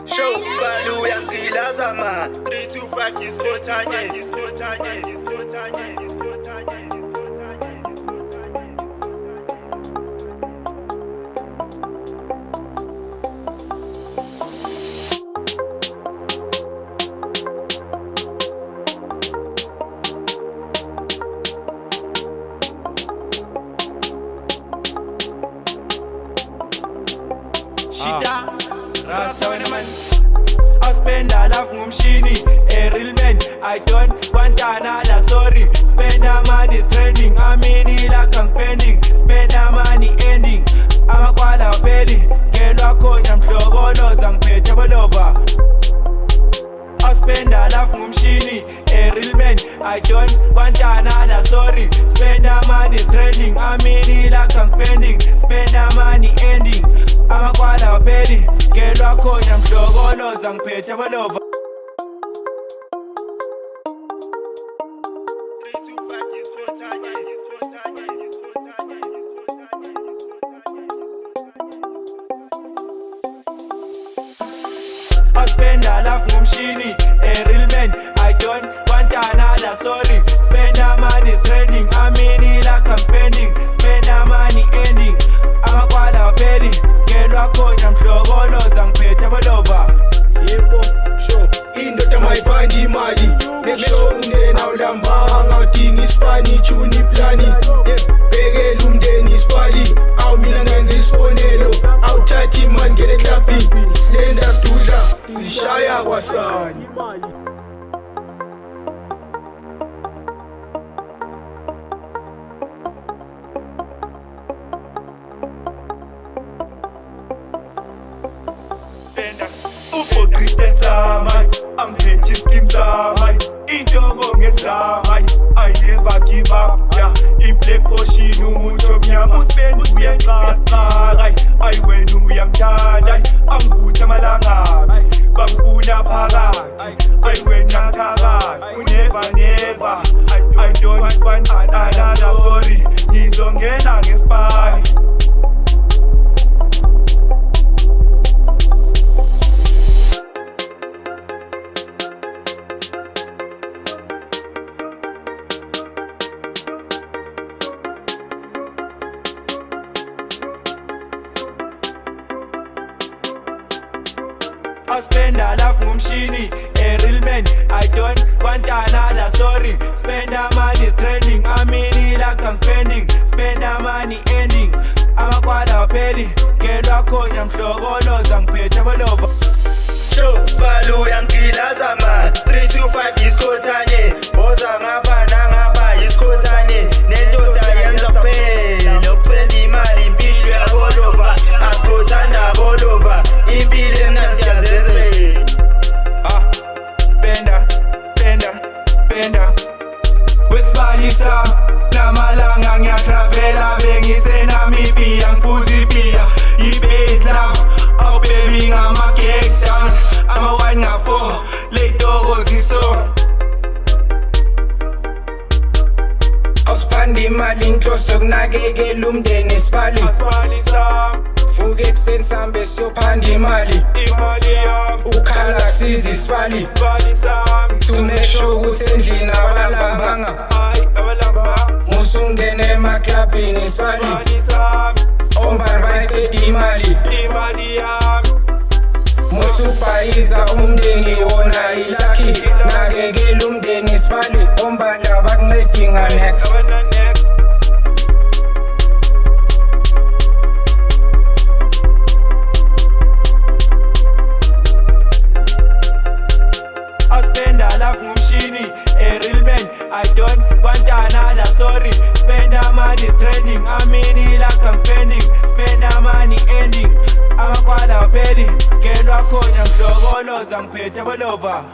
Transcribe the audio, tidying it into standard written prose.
Show Spalu yankila zama 325 iskotanye. Shida, Rasa man. I spend a lot from Shini, a real man. I don't want another sorry. Spend the money trending. I mean it like I'm spending. Spend the money ending. I'm a quad belly. Get a coin, I'm sure all those I'm paid over. I spend a lot from Shini, a real man. I don't want another sorry. Spend the money trending. I mean it like I'm spending. Spend the money ending. I'm a quad belly. Get a coin, I'm sure all those I'm paid over. I spend a lot from Shini, a real man. I don't want another sorry. Spend the money trending. I mean it like I'm spending. Spend the money ending. I'm a quad belly. Get a coin, I'm sure all those I'm paid over. Yebo, sure. Indoda mayibhanda imali. Make sure umndeni awulambanga awudingi isipani tune iplani. Bhekela umndeni isipali. Awu mina ngenza isibonelo. Awuthatha imali ngene clubbing. Silenda sidudla sishaya kwasani. Ubokristen samai, angiphethe scheme samai. Injongo ngesamai, I never give up, yeah. I-black potion umuntu omnyama uspend uyaxaxaxa. Ayi wena uyamthanda, angivutha amalangabi. Bangifuna phakathi, ayi wena ngithakathi. Never, I don't want another sorry. Ngizongena ngesipali. I spend a lot from Shini, a real man. I don't want another sorry. Spend the money trending. I mean it like I'm spending. Spend the money ending. I'm a quad belly. Get a coin, I'm sure all those I'm paid over. Show Spalu yankila zama 325 iskotanye. Boza ngapa iskotanye. Nento sayenza kuphela ukupenda imali impilo yabolova. Askotana bolova. Impilo emnandi yazeze. Benda Wesbalisa namalanga ngiyatravela bengiseNamibia ngipuzibia i-base love. Oh baby ngama-cake down. I'm a wine na 4 late dogo ziso. Awusphanda imali inhloso kunakekela umndeni isipali. Vuka ekuseni sihambe siyophanda imali yami ukhala kusiza isipali. To make sure ukuthi endlini awalambanga. Musungene emaklabhini isipali. Ombani bayiqeda imali yami musubhayiza umndeni wona ilakhi. Nakekela umndeni isipali. Ombani abakuncedi nga-next. I spend a lot from Shini, a real man. I don't want another sorry. Spend the money trending. I mean it like I'm spending. Spend the money ending. I'm a quad belly. Get a coin, I'm sure all those I'm paid over.